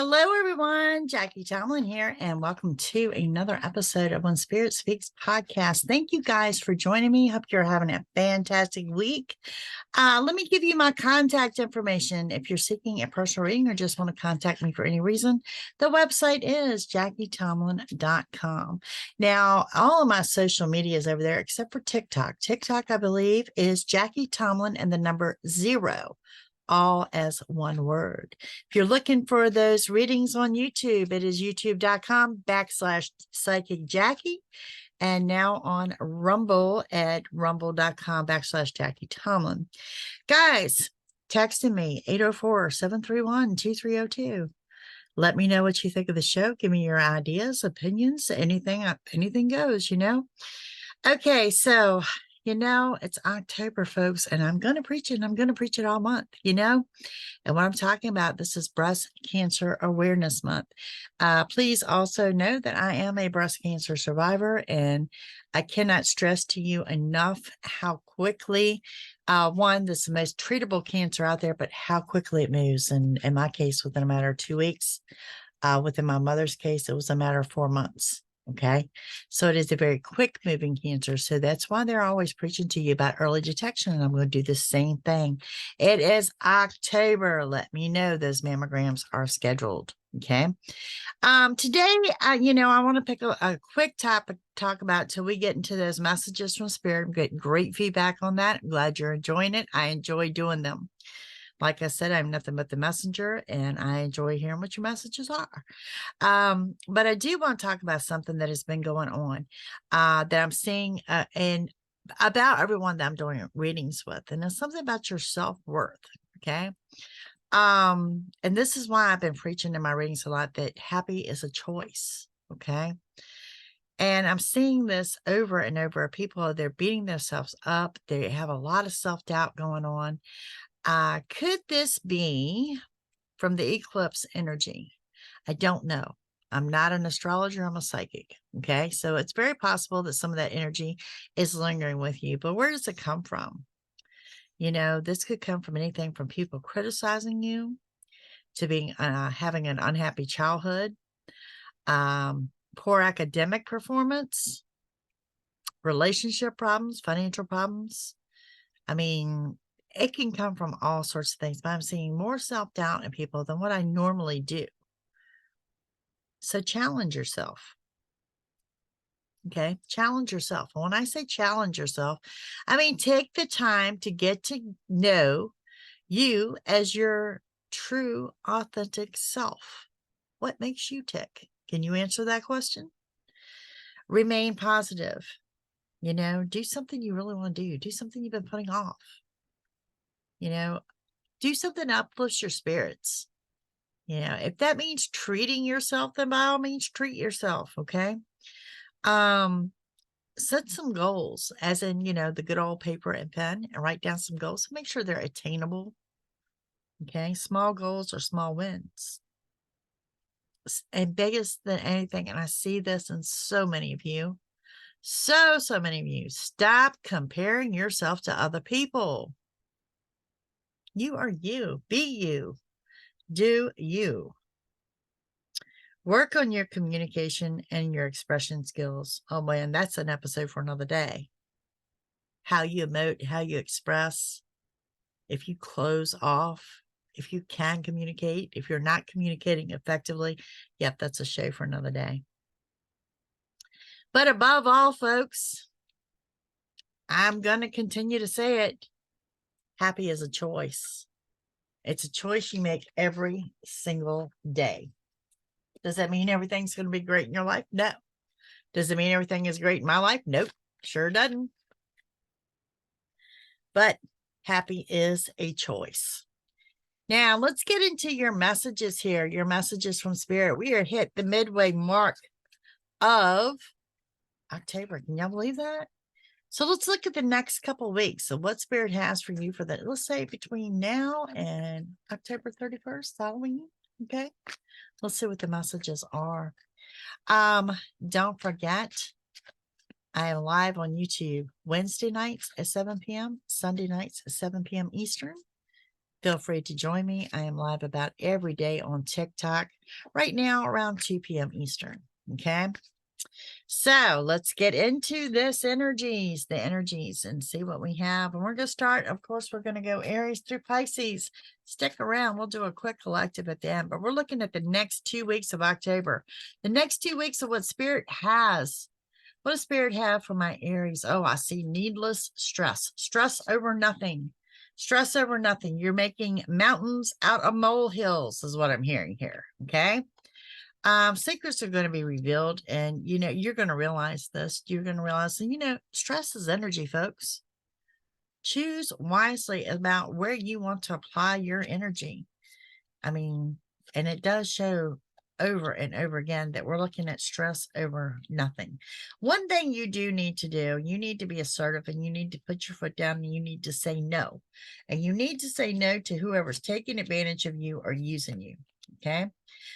Hello, everyone. Jackie Tomlin here, and welcome to another episode of When Spirit Speaks podcast. Thank you guys for joining me. Hope you're having a fantastic week. Let me give you my contact information. If you're seeking a personal reading or just want to contact me for any reason, the website is jackietomlin.com. Now, all of my social media is over there except for TikTok. TikTok, I believe, is Jackie Tomlin and the number 0. All as one word. If you're looking for those readings on YouTube, it is youtube.com/psychic Jackie. And now on Rumble at rumble.com/Jackie Tomlin. Guys, texting me 804-731-2302. Let me know what you think of the show. Give me your ideas, opinions, anything goes, Okay, so it's October, folks, and I'm going to preach it. And I'm going to preach it all month, And what I'm talking about, this is Breast Cancer Awareness Month. Please also know that I am a breast cancer survivor, and I cannot stress to you enough how quickly, this is the most treatable cancer out there, but how quickly it moves. And in my case, within a matter of 2 weeks. Within my mother's case, it was a matter of 4 months. Okay. So it is a very quick moving cancer. So that's why they're always preaching to you about early detection. And I'm going to do the same thing. It is October. Let me know those mammograms are scheduled. Okay. Today, I want to pick a quick topic to talk about till we get into those messages from Spirit. I'm getting great feedback on that. I'm glad you're enjoying it. I enjoy doing them. Like I said, I'm nothing but the messenger, and I enjoy hearing what your messages are. But I do want to talk about something that has been going on that I'm seeing and about everyone that I'm doing readings with, and it's something about your self-worth. Okay. And this is why I've been preaching in my readings a lot that happy is a choice. Okay. And I'm seeing this over and over. People, they're beating themselves up. They have a lot of self-doubt going on. Could this be from the eclipse energy? I don't know. I'm not an astrologer. I'm a psychic. Okay. So it's very possible that some of that energy is lingering with you, but where does it come from? This could come from anything from people criticizing you to being, having an unhappy childhood, poor academic performance, relationship problems, financial problems. I mean, it can come from all sorts of things, but I'm seeing more self-doubt in people than what I normally do. So challenge yourself. Okay. Challenge yourself. And when I say challenge yourself, I mean, take the time to get to know you as your true, authentic self. What makes you tick? Can you answer that question? Remain positive. Do something you really want to do. Do something you've been putting off. Do something that uplifts your spirits. If that means treating yourself, then by all means treat yourself. Okay. Set some goals, as in, the good old paper and pen, and write down some goals. Make sure they're attainable. Okay. Small goals or small wins. And biggest than anything, and I see this in so many of you, so many of you, stop comparing yourself to other people. You are you. Be you. Do you. Work on your communication and your expression skills. Oh man, that's an episode for another day. How you emote, how you express. If you close off, if you can communicate, if you're not communicating effectively, yep, that's a show for another day. But above all, folks, I'm going to continue to say it. Happy is a choice. It's a choice you make every single day. Does that mean everything's going to be great in your life? No. Does it mean everything is great in my life? Nope. Sure doesn't. But happy is a choice. Now, let's get into your messages here, your messages from Spirit. We are hit the midway mark of October. Can y'all believe that? So let's look at the next couple of weeks. So what Spirit has for you for that, let's say between now and October 31st, Halloween. Okay. Let's see what the messages are. Don't forget, I am live on YouTube Wednesday nights at 7 p.m., Sunday nights at 7 p.m. Eastern. Feel free to join me. I am live about every day on TikTok right now around 2 p.m. Eastern. Okay. So let's get into the energies, and see what we have. And we're going to start, of course, we're going to go Aries through Pisces. Stick around. We'll do a quick collective at the end, but we're looking at the next 2 weeks of October. The next 2 weeks of what Spirit has. What does Spirit have for my Aries? Oh, I see needless stress. Stress over nothing. Stress over nothing. You're making mountains out of molehills is what I'm hearing here. Okay. Secrets are going to be revealed, and you're going to realize this. You're going to realize that stress is energy, folks. Choose wisely about where you want to apply your energy. I mean, and it does show over and over again that we're looking at stress over nothing. One thing you do need to do, you need to be assertive, and you need to put your foot down, and you need to say no. And you need to say no to whoever's taking advantage of you or using you. Okay.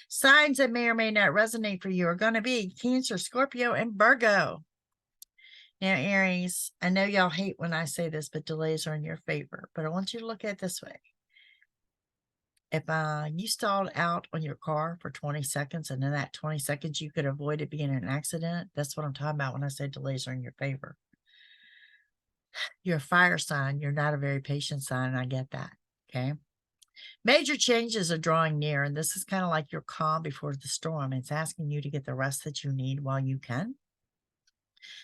Signs that may or may not resonate for you are going to be Cancer, Scorpio, and Virgo. Now, Aries, I know y'all hate when I say this, but delays are in your favor. But I want you to look at it this way. If you stalled out on your car for 20 seconds, and in that 20 seconds you could avoid it being an accident, that's what I'm talking about when I say delays are in your favor. You're a fire sign. You're not a very patient sign, and I get that. Okay. Major changes are drawing near, and this is kind of like your calm before the storm. It's asking you to get the rest that you need while you can.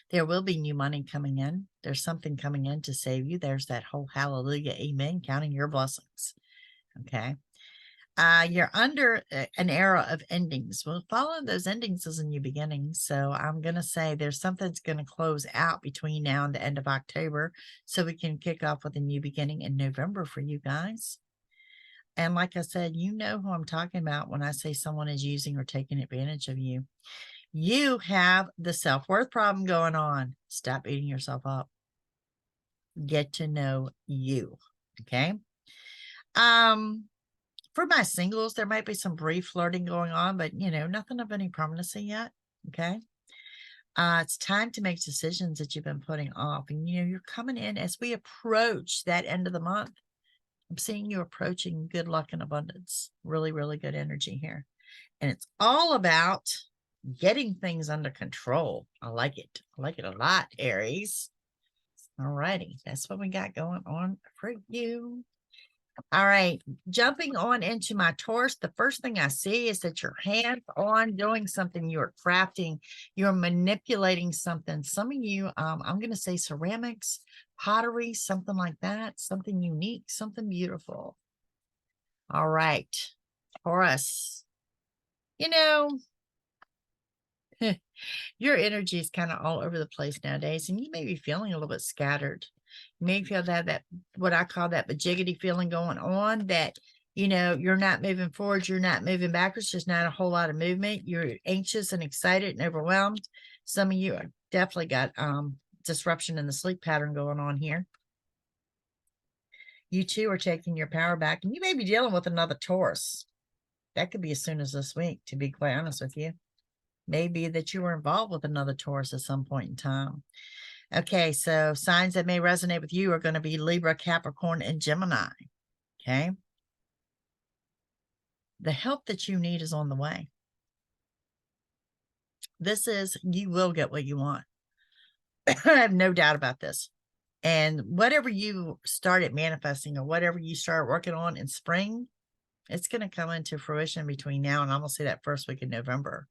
There will be new money coming in. There's something coming in to save you. There's that whole hallelujah, amen, counting your blessings. Okay. You're under an era of endings. Well, following those endings is a new beginning. So I'm going to say there's something that's going to close out between now and the end of October, so we can kick off with a new beginning in November for you guys. And like I said, you know who I'm talking about when I say someone is using or taking advantage of you. You have the self-worth problem going on. Stop beating yourself up. Get to know you. Okay. For my singles, there might be some brief flirting going on, but nothing of any permanency yet. Okay. It's time to make decisions that you've been putting off. And you're coming in as we approach that end of the month. I'm seeing you approaching good luck and abundance. Really, really good energy here. And it's all about getting things under control. I like it. I like it a lot, Aries. All righty. That's what we got going on for you. All right. Jumping on into my Taurus, the first thing I see is that you're hands-on doing something. You're crafting. You're manipulating something. Some of you, I'm going to say ceramics, pottery, something like that. Something unique, something beautiful. All right. Taurus. Your energy is kind of all over the place nowadays, and you may be feeling a little bit scattered. You may feel that what I call that bajiggity feeling going on, that you're not moving forward, you're not moving backwards, just not a whole lot of movement. You're anxious and excited and overwhelmed. Some of you are definitely got disruption in the sleep pattern going on here. You too are taking your power back, and you may be dealing with another Taurus. That could be as soon as this week, to be quite honest with you. Maybe that you were involved with another Taurus at some point in time. Okay, so signs that may resonate with you are going to be Libra, Capricorn, and Gemini. Okay. The help that you need is on the way. You will get what you want. I have no doubt about this. And whatever you started manifesting or whatever you start working on in spring, it's going to come into fruition between now and I'm going to say that first week in November.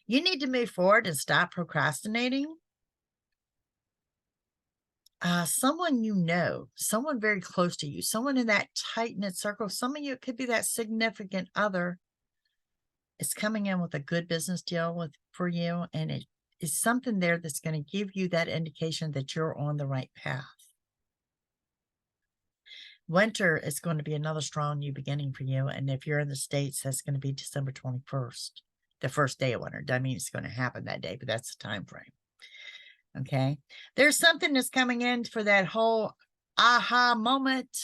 You need to move forward and stop procrastinating. Someone someone very close to you, someone in that tight-knit circle, some of you, it could be that significant other, is coming in with a good business deal for you, and it is something there that's going to give you that indication that you're on the right path. Winter is going to be another strong new beginning for you, and if you're in the States, that's going to be December 21st, the first day of winter. Doesn't mean it's going to happen that day, but that's the time frame. Okay. There's something that's coming in for that whole aha moment,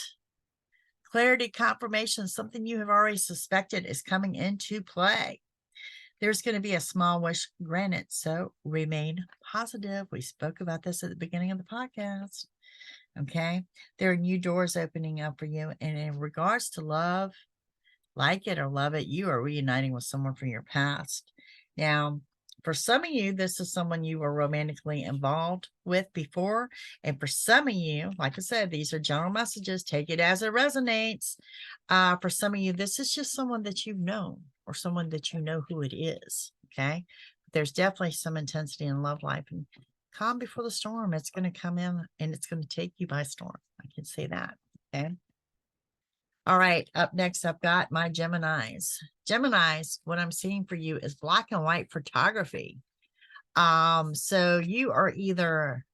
clarity, confirmation, something you have already suspected is coming into play. There's going to be a small wish granted, so remain positive. We spoke about this at the beginning of the podcast. Okay. There are new doors opening up for you. And in regards to love, like it or love it, you are reuniting with someone from your past. Now, for some of you, this is someone you were romantically involved with before. And for some of you, like I said, these are general messages. Take it as it resonates. For some of you, this is just someone that you've known or someone that you know who it is. Okay. There's definitely some intensity in love life, and calm before the storm. It's going to come in and it's going to take you by storm. I can say that. Okay. All right, up next, I've got my Geminis. Geminis, what I'm seeing for you is black and white photography. So you are either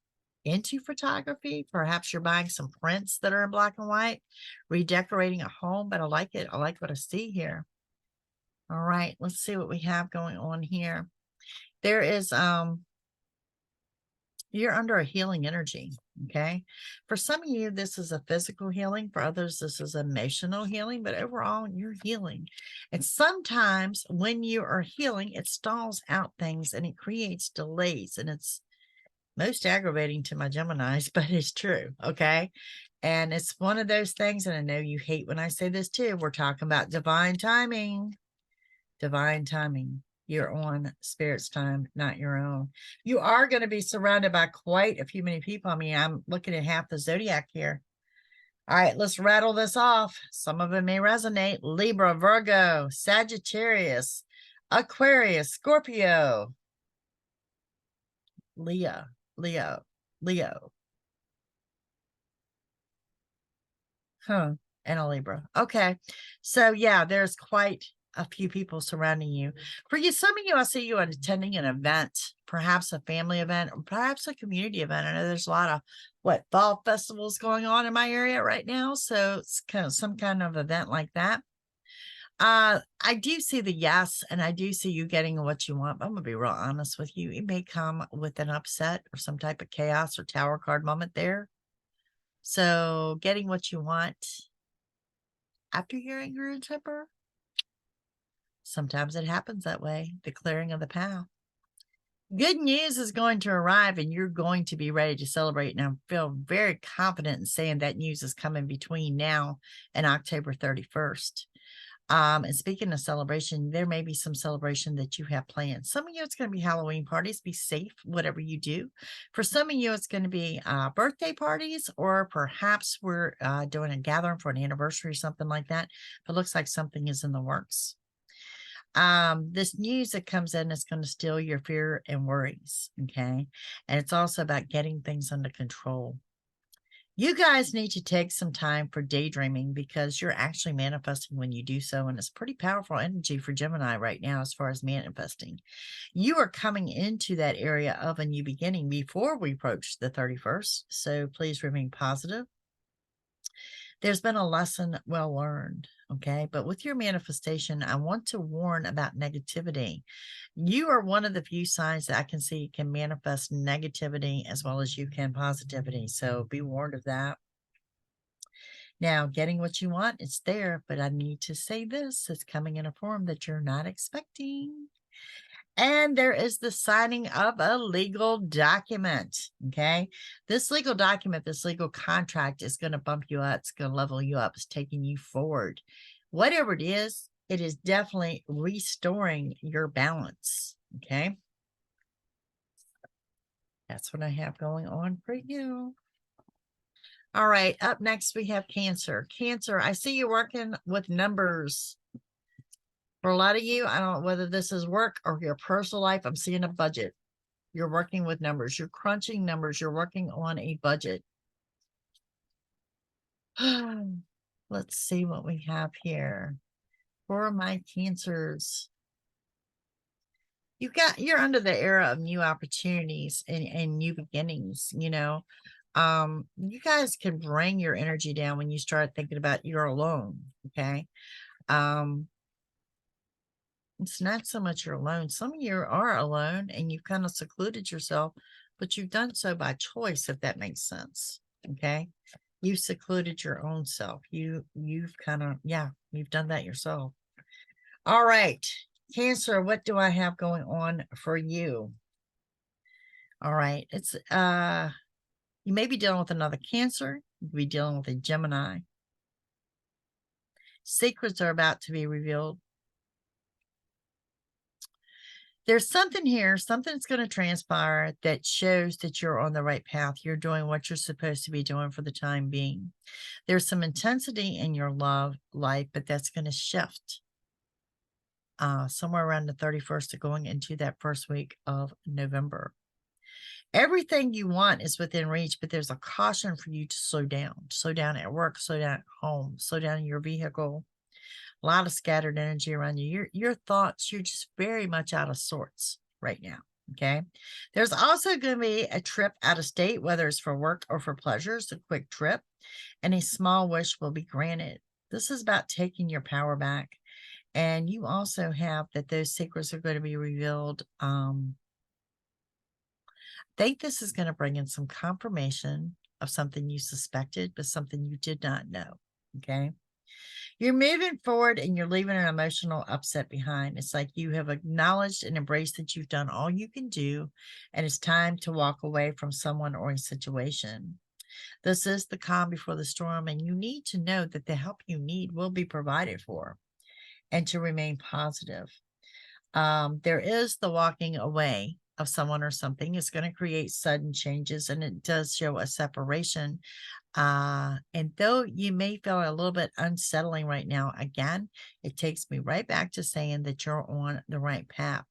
into photography, perhaps you're buying some prints that are in black and white, redecorating a home, but I like it. I like what I see here. All right, let's see what we have going on here. There is you're under a healing energy. Okay. For some of you, this is a physical healing. For others, this is emotional healing, but overall, you're healing. And sometimes when you are healing, it stalls out things and it creates delays. And it's most aggravating to my Geminis, but it's true. Okay. And it's one of those things. And I know you hate when I say this too. We're talking about divine timing. Divine timing. You're on spirit's time, not your own. You are going to be surrounded by quite a few many people. I mean, I'm looking at half the zodiac here. All right, let's rattle this off. Some of them may resonate. Libra, Virgo, Sagittarius, Aquarius, Scorpio, Leo, Leo, Leo. Huh. And a Libra. Okay. So yeah, there's quite a few people surrounding you. For you, some of you, I see you attending an event, perhaps a family event, or perhaps a community event. I know there's a lot of fall festivals going on in my area right now. So it's kind of some kind of event like that. I do see the yes, and I do see you getting what you want, but I'm gonna be real honest with you. It may come with an upset or some type of chaos or tower card moment there. So getting what you want after your anger and temper, sometimes it happens that way, the clearing of the path. Good news is going to arrive and you're going to be ready to celebrate. And I feel very confident in saying that news is coming between now and October 31st. And speaking of celebration, there may be some celebration that you have planned. Some of you, it's going to be Halloween parties. Be safe, whatever you do. For some of you, it's going to be birthday parties, or perhaps we're doing a gathering for an anniversary, something like that. But it looks like something is in the works. This news that comes in is going to steal your fear and worries. Okay. And it's also about getting things under control. You guys need to take some time for daydreaming because you're actually manifesting when you do so. And it's pretty powerful energy for Gemini right now as far as manifesting. You are coming into that area of a new beginning before we approach the 31st. So please remain positive. There's been a lesson well learned. Okay. But with your manifestation, I want to warn about negativity. You are one of the few signs that I can see can manifest negativity as well as you can positivity. So be warned of that. Now, getting what you want, it's there, but I need to say this, it's coming in a form that you're not expecting. And there is the signing of a legal document. Okay. This legal document, this legal contract is going to bump you up. It's going to level you up. It's taking you forward. Whatever it is definitely restoring your balance. Okay. That's what I have going on for you. All right. Up next, we have Cancer. Cancer, I see you working with numbers. For a lot of you, I don't know whether this is work or your personal life. I'm seeing a budget. You're working with numbers. You're crunching numbers. You're working on a budget. Let's see what we have here. For my Cancers, you're under the era of new opportunities and new beginnings. You guys can bring your energy down when you start thinking about you're alone. Okay. It's not so much you're alone. Some of you are alone and you've kind of secluded yourself, but you've done so by choice, if that makes sense. Okay. You secluded your own self. You've kind of, yeah, you've done that yourself. All right. Cancer, what do I have going on for you? All right. It's You may be dealing with another Cancer. You could be dealing with a Gemini. Secrets are about to be revealed. There's something here, something that's going to transpire that shows that you're on the right path. You're doing what you're supposed to be doing for the time being. There's some intensity in your love life, but that's going to shift somewhere around the 31st to going into that first week of November. Everything you want is within reach, but there's a caution for you to slow down. Slow down at work, slow down at home, slow down in your vehicle. A lot of scattered energy around you. Your thoughts, you're just very much out of sorts right now. Okay. There's also going to be a trip out of state, whether it's for work or for pleasure. It's a quick trip, and a small wish will be granted. This is about taking your power back. And you also have that those secrets are going to be revealed. I think this is going to bring in some confirmation of something you suspected, but something you did not know. Okay. You're moving forward and you're leaving an emotional upset behind. It's like you have acknowledged and embraced that you've done all you can do, and it's time to walk away from someone or a situation. This is the calm before the storm, and you need to know that the help you need will be provided for, and to remain positive. There is the walking away of someone or something. It's going to create sudden changes, and it does show a separation. And though you may feel a little bit unsettling right now, again, it takes me right back to saying that you're on the right path.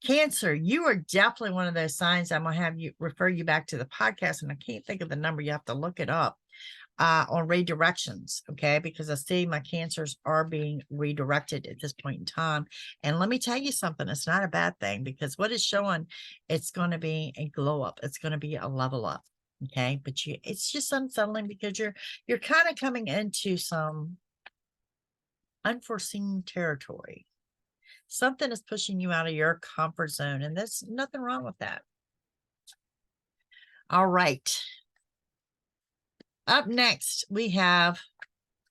Cancer, you are definitely one of those signs. I'm going to have you refer you back to the podcast, and I can't think of the number. You have to look it up on redirections, okay? Because I see my Cancers are being redirected at this point in time. And let me tell you something, it's not a bad thing, because what it's showing, it's going to be a glow up. It's going to be a level up. Okay, but it's just unsettling because you're kind of coming into some unforeseen territory. Something is pushing you out of your comfort zone, and there's nothing wrong with that. All right. Up next, we have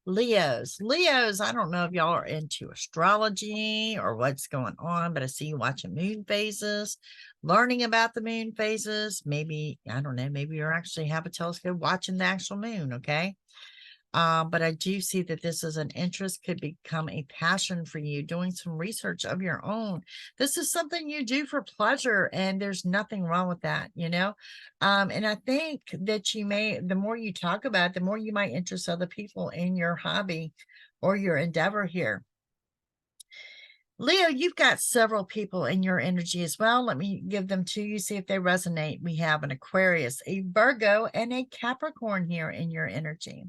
Leos. Leos, I don't know if y'all are into astrology or what's going on, but I see you watching moon phases, learning about the moon phases. Maybe, I don't know, maybe you're actually have a telescope watching the actual moon, okay? But I do see that this is an interest, could become a passion for you, doing some research of your own. This is something you do for pleasure, and there's nothing wrong with that, you know? And I think that you may, the more you talk about it, the more you might interest other people in your hobby or your endeavor here. Leo, you've got several people in your energy as well. Let me give them to you, see if they resonate. We have an Aquarius, a Virgo, and a Capricorn here in your energy.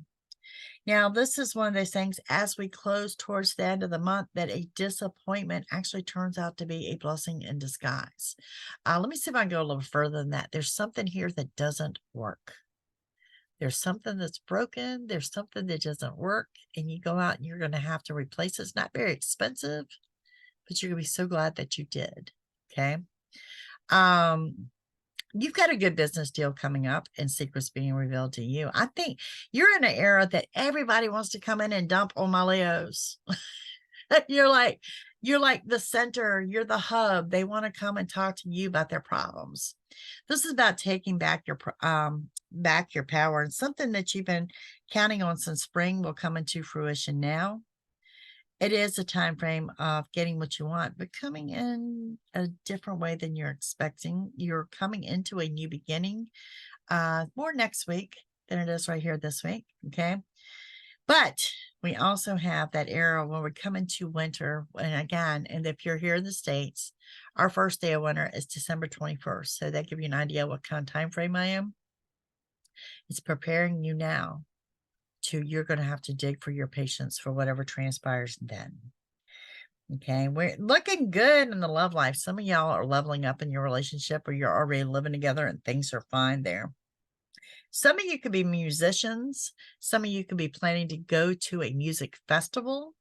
Now, this is one of those things as we close towards the end of the month that a disappointment actually turns out to be a blessing in disguise. Let me see if I can go a little further than that. There's something here that doesn't work. There's something that's broken. There's something that doesn't work, and you go out and you're going to have to replace it. It's not very expensive, but you're going to be so glad that you did. Okay. You've got a good business deal coming up and secrets being revealed to you. I think you're in an era that everybody wants to come in and dump on my Leos. You're like the center, you're the hub. They want to come and talk to you about their problems. This is about taking back your power, and something that you've been counting on since spring will come into fruition now. It is a time frame of getting what you want, but coming in a different way than you're expecting. You're coming into a new beginning, more next week than it is right here this week, okay? But we also have that era when we come into winter, and again, and if you're here in the States, our first day of winter is December 21st. So that gives you an idea what kind of time frame I am. It's preparing you now. You're going to have to dig for your patience for whatever transpires then. Okay, we're looking good in the love life. Some of y'all are leveling up in your relationship, or you're already living together and things are fine there. Some of you could be musicians. Some of you could be planning to go to a music festival,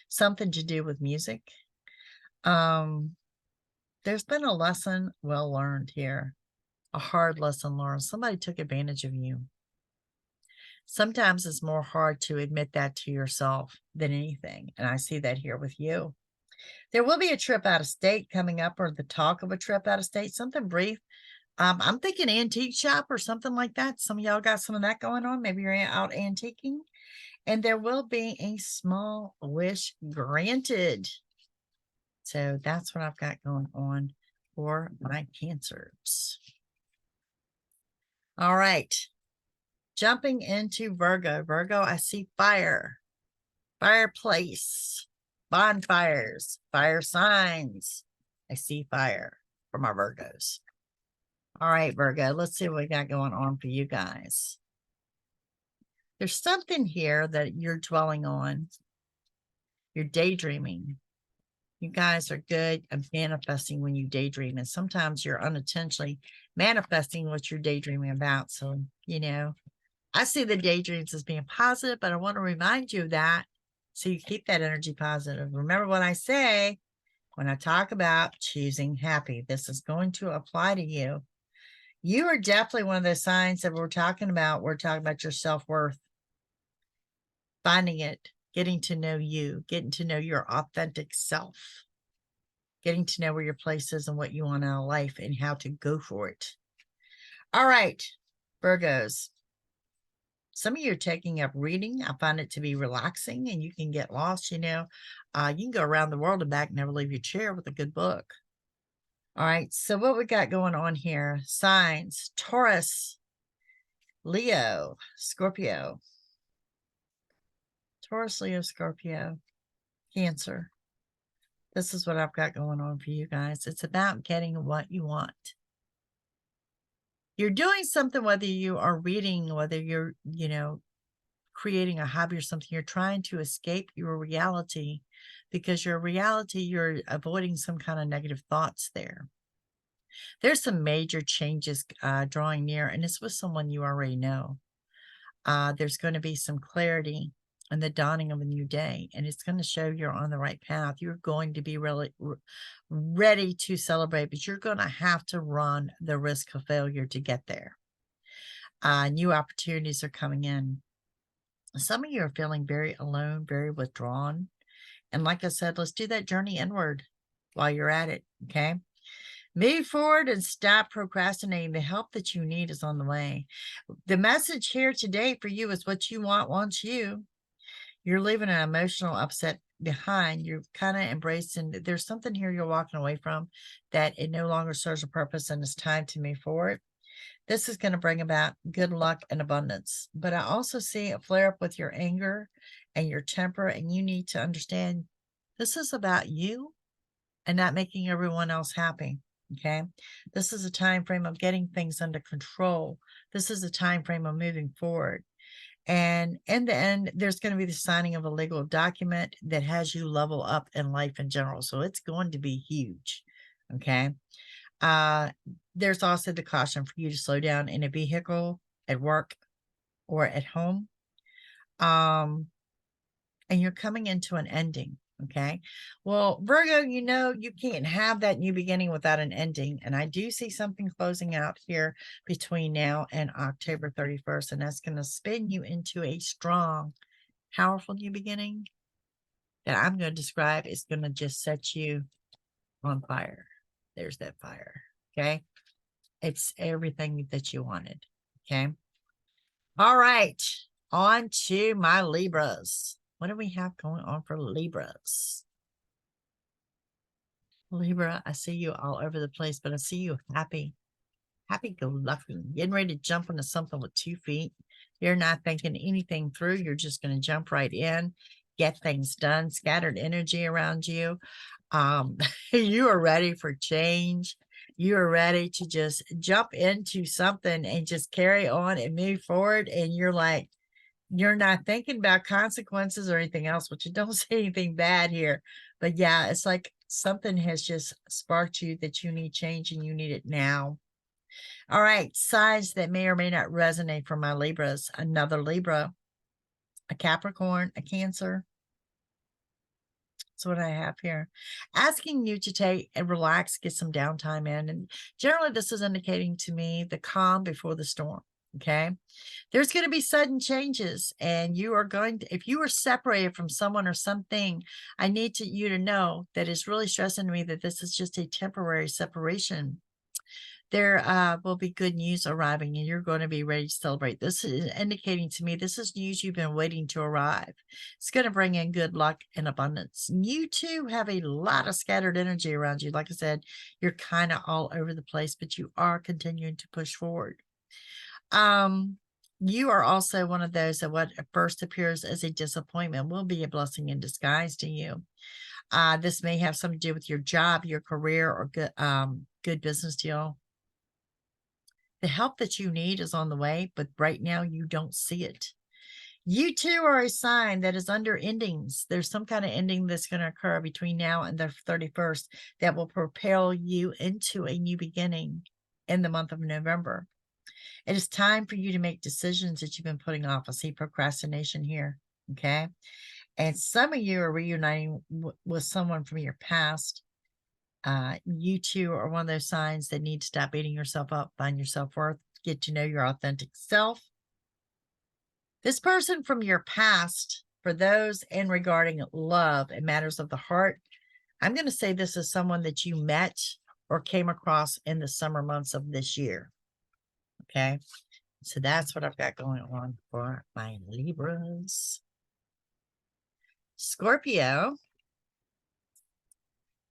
something to do with music. There's been a lesson well learned here, a hard lesson learned. Somebody took advantage of you. Sometimes it's more hard to admit that to yourself than anything. And I see that here with you. There will be a trip out of state coming up, or the talk of a trip out of state, something brief, I'm thinking antique shop or something like that. Some of y'all got some of that going on. Maybe you're out antiquing. And there will be a small wish granted. So that's what I've got going on for my Cancers. All right. Jumping into Virgo. Virgo, I see fire, fireplace, bonfires, fire signs. I see fire for my Virgos. All right, Virgo, let's see what we got going on for you guys. There's something here that you're dwelling on. You're daydreaming. You guys are good at manifesting when you daydream, and sometimes you're unintentionally manifesting what you're daydreaming about. So, I see the daydreams as being positive, but I want to remind you of that so you keep that energy positive. Remember what I say when I talk about choosing happy. This is going to apply to you. You are definitely one of those signs that we're talking about. We're talking about your self-worth, finding it, getting to know you, getting to know your authentic self, getting to know where your place is and what you want out of life and how to go for it. All right, Virgos. Some of you are taking up reading. I find it to be relaxing and you can get lost, you can go around the world and back, never leave your chair with a good book. All right, so what we got going on here? Signs, Taurus, Leo, Scorpio. Taurus, Leo, Scorpio, Cancer. This is what I've got going on for you guys. It's about getting what you want. You're doing something, whether you are reading, whether you're, creating a hobby or something, you're trying to escape your reality because your reality, you're avoiding some kind of negative thoughts there. There's some major changes drawing near, and it's with someone you already know. There's going to be some clarity and the dawning of a new day, and it's going to show you're on the right path. You're going to be really ready to celebrate, but you're going to have to run the risk of failure to get there. New opportunities are coming in. Some of you are feeling very alone, very withdrawn. And like I said, let's do that journey inward while you're at it, okay? Move forward and stop procrastinating. The help that you need is on the way. The message here today for you is what you want wants you. You're leaving an emotional upset behind. You're kind of embracing. There's something here you're walking away from that it no longer serves a purpose and it's time to move forward. This is going to bring about good luck and abundance. But I also see a flare up with your anger and your temper, and you need to understand this is about you and not making everyone else happy. Okay. This is a time frame of getting things under control. This is a time frame of moving forward. And in the end, there's going to be the signing of a legal document that has you level up in life in general. So it's going to be huge. Okay. There's also the caution for you to slow down in a vehicle, at work, or at home. And you're coming into an ending. Okay. Well, Virgo, you can't have that new beginning without an ending. And I do see something closing out here between now and October 31st. And that's going to spin you into a strong, powerful new beginning that I'm going to describe. It's going to just set you on fire. There's that fire. Okay. It's everything that you wanted. Okay. All right. On to my Libras. What do we have going on for Libras? Libra, I see you all over the place, but I see you happy go lucky, getting ready to jump into something with 2 feet. You're not thinking anything through. You're just going to jump right in, get things done, scattered energy around you. You are ready for change. You are ready to just jump into something and just carry on and move forward. And you're not thinking about consequences or anything else, which you don't say anything bad here. But yeah, it's like something has just sparked you that you need change and you need it now. All right, signs that may or may not resonate for my Libras. Another Libra, a Capricorn, a Cancer. That's what I have here. Asking you to take and relax, get some downtime in. And generally, this is indicating to me the calm before the storm. Okay. There's going to be sudden changes, and you are going to, if you are separated from someone or something, I need you to know that it's really stressing to me that this is just a temporary separation. There will be good news arriving and you're going to be ready to celebrate. This is indicating to me this is news you've been waiting to arrive. It's going to bring in good luck and abundance. You too have a lot of scattered energy around you. Like I said, you're kind of all over the place, but you are continuing to push forward. You are also one of those that what at first appears as a disappointment will be a blessing in disguise to you. This may have something to do with your job, your career, or good business deal. The help that you need is on the way, but right now you don't see it. You too are a sign that is under endings. There's some kind of ending that's going to occur between now and the 31st that will propel you into a new beginning in the month of November. It is time for you to make decisions that you've been putting off. I see procrastination here. Okay. And some of you are reuniting with someone from your past. You too are one of those signs that need to stop beating yourself up, find your self-worth, get to know your authentic self. This person from your past, for those in regarding love and matters of the heart, I'm going to say this is someone that you met or came across in the summer months of this year. Okay. So that's what I've got going on for my Libras. Scorpio.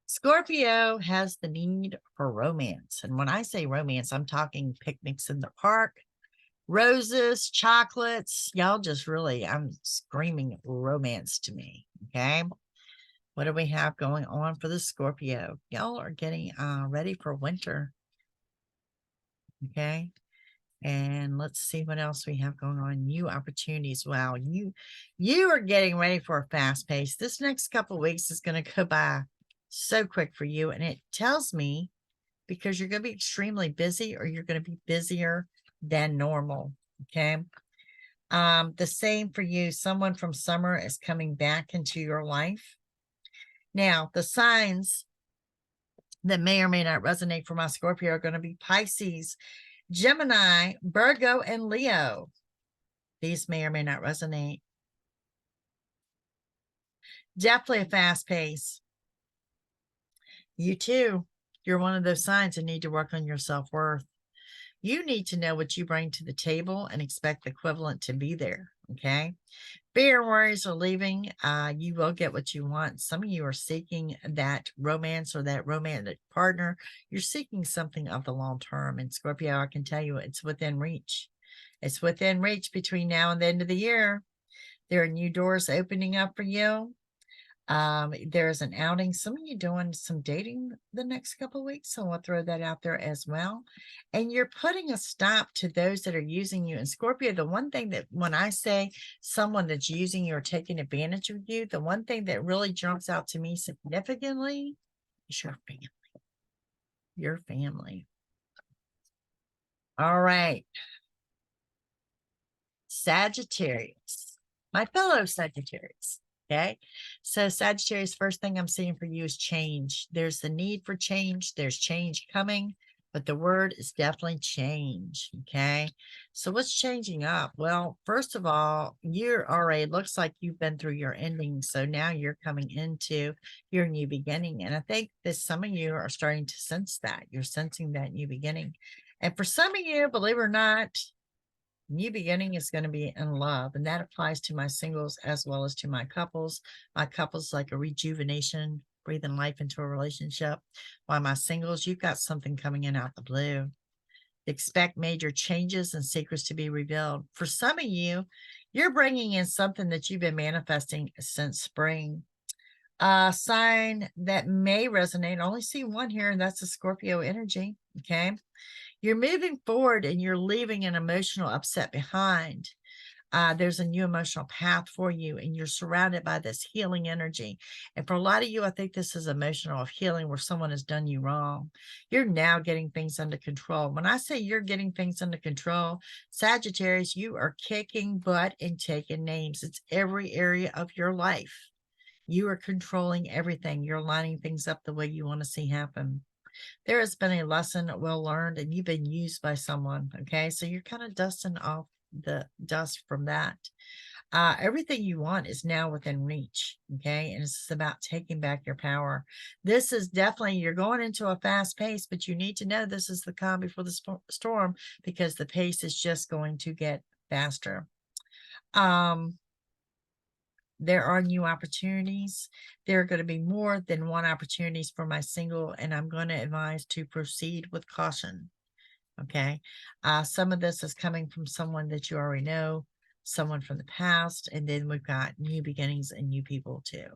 Scorpio has the need for romance. And when I say romance, I'm talking picnics in the park, roses, chocolates. Y'all just really, I'm screaming romance to me. Okay. What do we have going on for the Scorpio? Y'all are getting ready for winter. Okay. And let's see what else we have going on. New opportunities. Wow, you are getting ready for a fast pace. This next couple of weeks is going to go by so quick for you. And it tells me because you're going to be extremely busy or you're going to be busier than normal. Okay. The same for you. Someone from summer is coming back into your life. Now, the signs that may or may not resonate for my Scorpio are going to be Pisces, Gemini, Virgo, and Leo. These may or may not resonate. Definitely a fast pace. You too. You're one of those signs that need to work on your self-worth. You need to know what you bring to the table and expect the equivalent to be there. Okay. Fear and worries are leaving. You will get what you want. Some of you are seeking that romance or that romantic partner. You're seeking something of the long term. And Scorpio, I can tell you it's within reach. It's within reach between now and the end of the year. There are new doors opening up for you. There's an outing. Some of you doing some dating the next couple of weeks, so I'll throw that out there as well. And you're putting a stop to those that are using you. And Scorpio, the one thing that when I say someone that's using you or taking advantage of you, the one thing that really jumps out to me significantly is your family. Your family. All right. Sagittarius, my fellow Sagittarius. Okay. So Sagittarius, first thing I'm seeing for you is change. There's the need for change. There's change coming, but the word is definitely change. Okay. So what's changing up? Well, first of all, you're already looks like you've been through your ending. So now you're coming into your new beginning. And I think that some of you are starting to sense that. You're sensing that new beginning. And for some of you, believe it or not, new beginning is going to be in love, and that applies to my singles as well as to my couples. My couples like a rejuvenation, breathing life into a relationship, while my singles, you've got something coming in out the blue. Expect major changes and secrets to be revealed. For some of you, you're bringing in something that you've been manifesting since spring. A sign that may resonate, I only see one here, and that's the Scorpio energy. Okay. You're moving forward and you're leaving an emotional upset behind. There's a new emotional path for you, and you're surrounded by this healing energy. And for a lot of you, I think this is emotional of healing where someone has done you wrong. You're now getting things under control. When I say you're getting things under control, Sagittarius, you are kicking butt and taking names. It's every area of your life. You are controlling everything. You're lining things up the way you want to see happen. There has been a lesson well learned and you've been used by someone. Okay. So you're kind of dusting off the dust from that. Everything you want is now within reach. Okay. And it's about taking back your power. This is definitely, you're going into a fast pace, but you need to know this is the calm before the storm, because the pace is just going to get faster. There are new opportunities. There are going to be more than one opportunities for my single, and I'm going to advise to proceed with caution. Okay. Some of this is coming from someone that you already know, someone from the past, and then we've got new beginnings and new people too.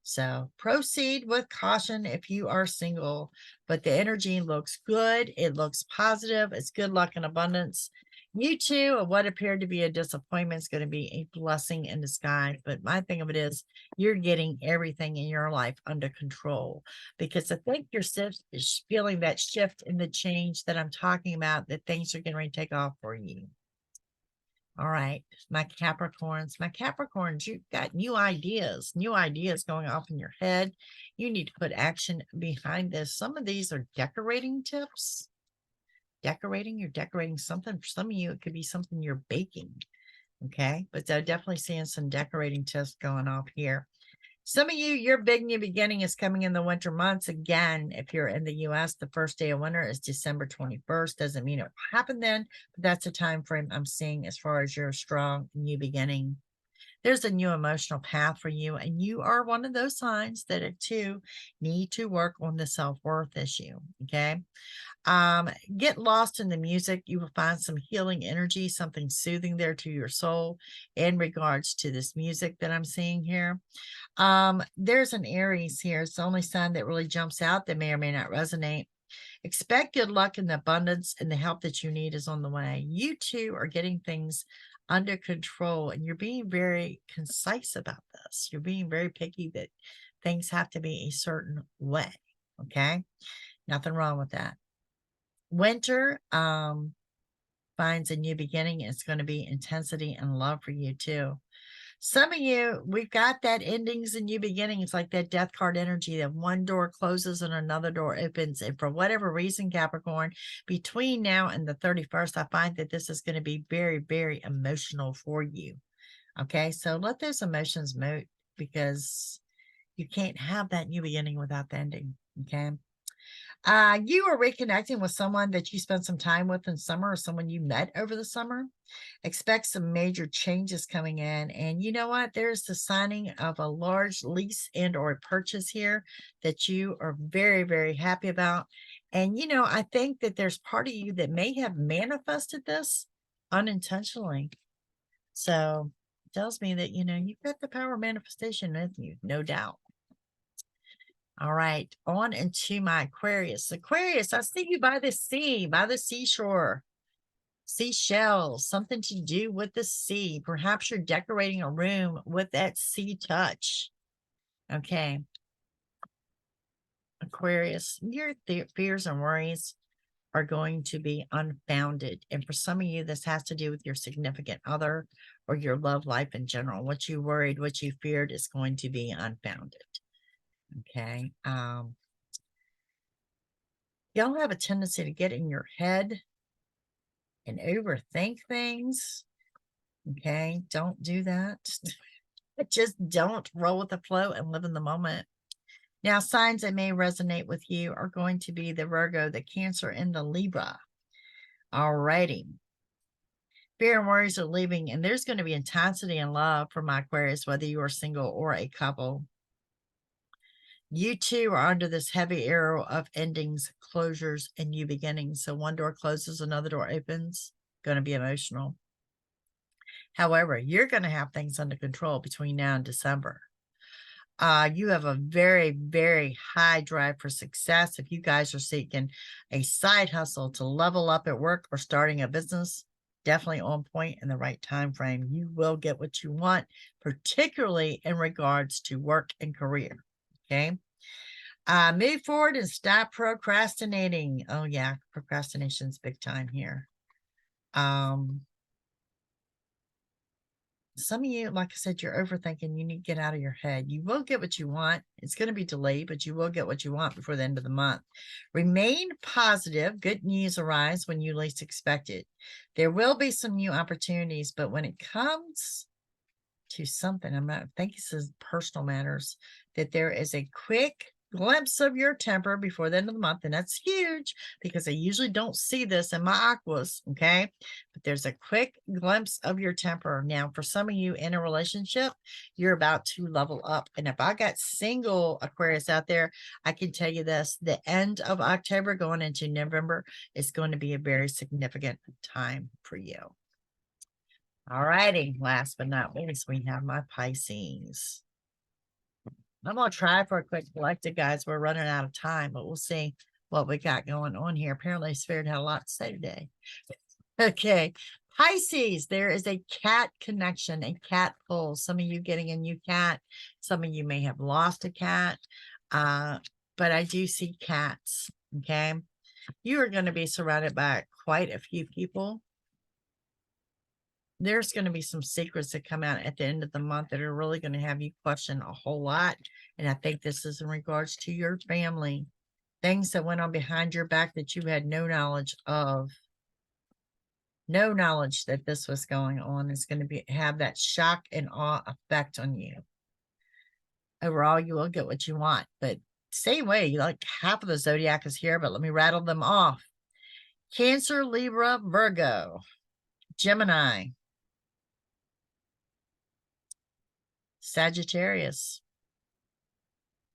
So proceed with caution if you are single, but the energy looks good. It looks positive. It's good luck and abundance. You too, what appeared to be a disappointment is going to be a blessing in disguise. But my thing of it is, you're getting everything in your life under control, because I think you're feeling that shift in the change that I'm talking about, that things are going to take off for you. All right, my Capricorns, you've got new ideas going off in your head. You need to put action behind this. Some of these are decorating tips. You're decorating something. For some of you, it could be something you're baking. Okay, but they're definitely seeing some decorating tips going off here. Some of you, your big new beginning is coming in the winter months. Again, if you're in the US, the first day of winter is December 21st. Doesn't mean it will happen then, but that's the time frame I'm seeing as far as your strong new beginning. There's a new emotional path for you, and you are one of those signs that it too need to work on the self-worth issue. Okay. Get lost in the music. You will find some healing energy, something soothing there to your soul in regards to this music that I'm seeing here. There's an Aries here. It's the only sign that really jumps out that may or may not resonate. Expect good luck and abundance, and the help that you need is on the way. You too are getting things under control, and you're being very concise about this. You're being very picky that things have to be a certain way. Okay. Nothing wrong with that. Winter finds a new beginning. It's going to be intensity and love for you too. Some of you, we've got that endings and new beginnings, like that death card energy, that one door closes and another door opens. And for whatever reason, Capricorn, between now and the 31st, I find that this is going to be very, very emotional for you. Okay, so let those emotions move, because you can't have that new beginning without the ending. Okay. You are reconnecting with someone that you spent some time with in summer, or someone you met over the summer. Expect some major changes coming in. And you know what? There's the signing of a large lease and or a purchase here that you are very, very happy about. And, you know, I think that there's part of you that may have manifested this unintentionally. So it tells me that, you know, you've got the power of manifestation with you, no doubt. All right, on into my Aquarius. Aquarius, I see you by the sea, by the seashore. Seashells, something to do with the sea. Perhaps you're decorating a room with that sea touch. Okay. Aquarius, your fears and worries are going to be unfounded. And for some of you, this has to do with your significant other or your love life in general. What you worried, what you feared is going to be unfounded. Okay. Y'all have a tendency to get in your head and overthink things. Okay. Don't do that. Just don't roll with the flow and live in the moment. Now, signs that may resonate with you are going to be the Virgo, the Cancer, and the Libra. All righty. Fear and worries are leaving, and there's going to be intensity and love for my Aquarius, whether you are single or a couple. You too are under this heavy arrow of endings, closures, and new beginnings. So one door closes, another door opens. Going to be emotional. However, you're going to have things under control between now and December. You have a very, very high drive for success. If you guys are seeking a side hustle to level up at work or starting a business, definitely on point in the right time frame. You will get what you want, particularly in regards to work and career. Okay. Move forward and stop procrastinating. Oh yeah, procrastination's big time here. Some of you, like I said, you're overthinking. You need to get out of your head. You will get what you want. It's going to be delayed, but you will get what you want before the end of the month. Remain positive. Good news arise when you least expect it. There will be some new opportunities, but when it comes, to something. I think it says personal matters, that there is a quick glimpse of your temper before the end of the month. And that's huge because I usually don't see this in my aquas. Okay. But there's a quick glimpse of your temper. Now, for some of you in a relationship, you're about to level up. And if I got single Aquarius out there, I can tell you this, the end of October going into November is going to be a very significant time for you. All righty. Last but not least, we have my Pisces. I'm going to try for a quick collective, guys. We're running out of time, but we'll see what we got going on here. Apparently, Spirit had a lot to say today. Okay. Pisces, there is a cat connection, a cat pull. Some of you getting a new cat. Some of you may have lost a cat. But I do see cats. Okay. You are going to be surrounded by quite a few people. There's going to be some secrets that come out at the end of the month that are really going to have you question a whole lot. And I think this is in regards to your family, things that went on behind your back that you had no knowledge of. No knowledge that this was going on is going to have that shock and awe effect on you. Overall, you will get what you want, but same way, like half of the zodiac is here, but let me rattle them off. Cancer, Libra, Virgo, Gemini, Sagittarius,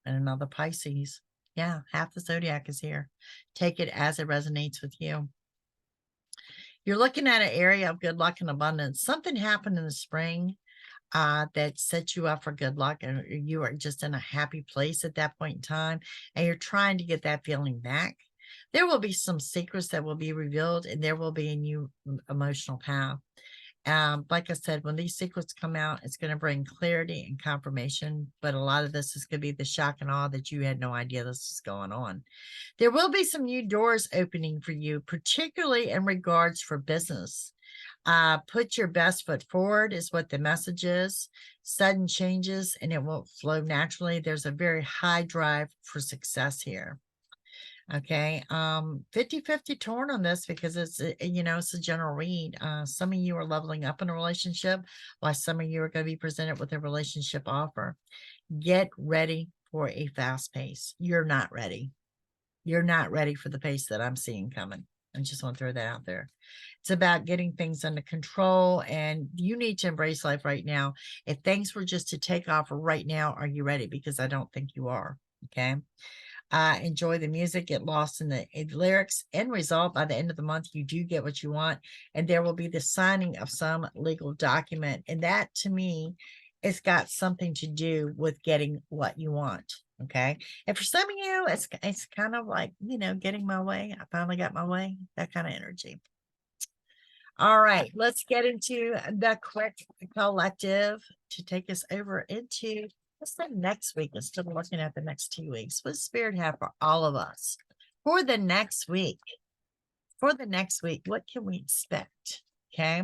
and another Pisces. Yeah, half the zodiac is here. Take it as it resonates with you. You're looking at an area of good luck and abundance. Something happened in the spring that set you up for good luck, and you are just in a happy place at that point in time, and you're trying to get that feeling back. There will be some secrets that will be revealed, and there will be a new emotional path. Like I said, when these secrets come out, it's going to bring clarity and confirmation, but a lot of this is going to be the shock and awe that you had no idea this is going on. There will be some new doors opening for you, particularly in regards for business. Put your best foot forward is what the message is. Sudden changes and it won't flow naturally. There's a very high drive for success here. Okay. 50-50 torn on this because it's, it's a general read. Some of you are leveling up in a relationship while some of you are going to be presented with a relationship offer. Get ready for a fast pace. You're not ready. You're not ready for the pace that I'm seeing coming. I just want to throw that out there. It's about getting things under control, and you need to embrace life right now. If things were just to take off right now, are you ready? Because I don't think you are. Okay. Enjoy the music, get lost in the lyrics. End result, by the end of the month, you do get what you want, and there will be the signing of some legal document. And that, to me, it's got something to do with getting what you want. Okay. And for some of you, it's kind of like, getting my way. I finally got my way, that kind of energy. All right, let's get into the quick collective to take us over into what's the next week. Instead of looking at the next 2 weeks, what does Spirit have for all of us for the next week? For the next week, what can we expect? Okay.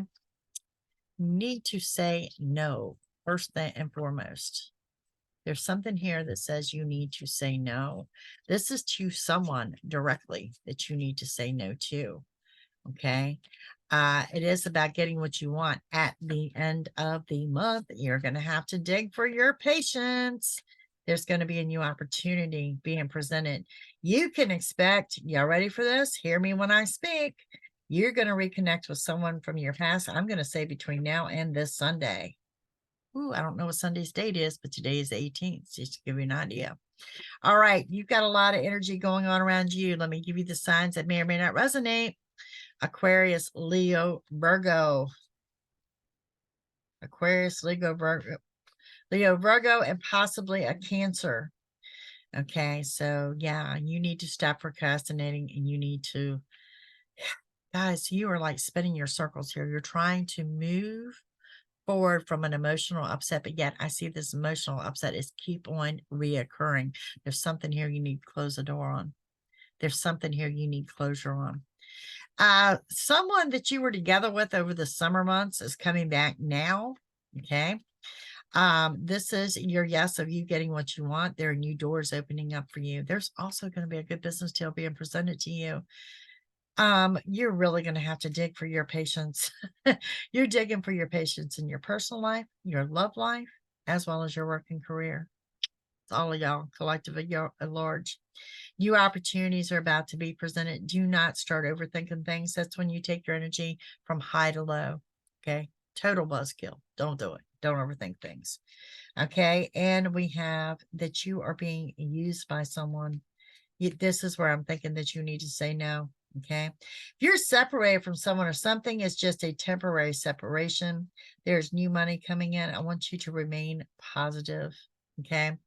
Need to say no, first thing and foremost. There's something here that says you need to say no. This is to someone directly that you need to say no to. Okay. It is about getting what you want at the end of the month. You're going to have to dig for your patience. There's going to be a new opportunity being presented. You can expect, y'all ready for this? Hear me when I speak. You're going to reconnect with someone from your past. I'm going to say between now and this Sunday. Ooh, I don't know what Sunday's date is, but today is the 18th, just to give you an idea. All right, you've got a lot of energy going on around you. Let me give you the signs that may or may not resonate. Aquarius, Leo, Virgo. Aquarius, Leo, Virgo, and possibly a Cancer. Okay, so yeah, you need to stop procrastinating, and you need to, guys, you are like spinning your circles here. You're trying to move forward from an emotional upset, but yet I see this emotional upset is keep on reoccurring. There's something here you need to close the door on. There's something here you need closure on. Someone that you were together with over the summer months is coming back now. Okay. This is your yes of you getting what you want. There are new doors opening up for you. There's also going to be a good business deal being presented to you. You're really going to have to dig for your patience. You're digging for your patience in your personal life, your love life, as well as your working career. It's all of y'all collectively at large. New opportunities are about to be presented. Do not start overthinking things. That's when you take your energy from high to low. Okay. Total buzzkill. Don't do it. Don't overthink things. Okay. And we have that you are being used by someone. This is where I'm thinking that you need to say no. Okay. If you're separated from someone or something, it's just a temporary separation. There's new money coming in. I want you to remain positive. Okay.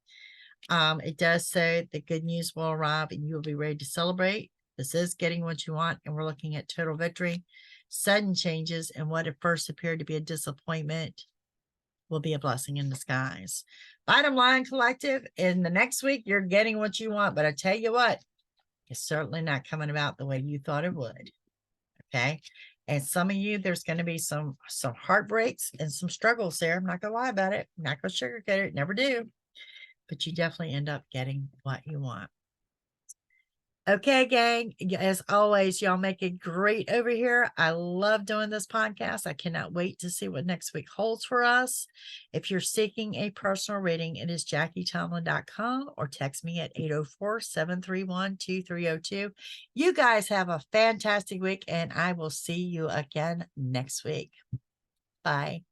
It does say that good news will arrive and you will be ready to celebrate. This is getting what you want, and we're looking at total victory. Sudden changes and what at first appeared to be a disappointment will be a blessing in disguise. Bottom line, collective, in the next week, you're getting what you want. But I tell you what, it's certainly not coming about the way you thought it would. Okay. And some of you, there's going to be some heartbreaks and some struggles there. I'm not going to lie about it. I'm not going to sugarcoat it. Never do. But you definitely end up getting what you want. Okay, gang. As always, y'all make it great over here. I love doing this podcast. I cannot wait to see what next week holds for us. If you're seeking a personal reading, it is JackieTomlin.com or text me at 804-731-2302. You guys have a fantastic week, and I will see you again next week. Bye.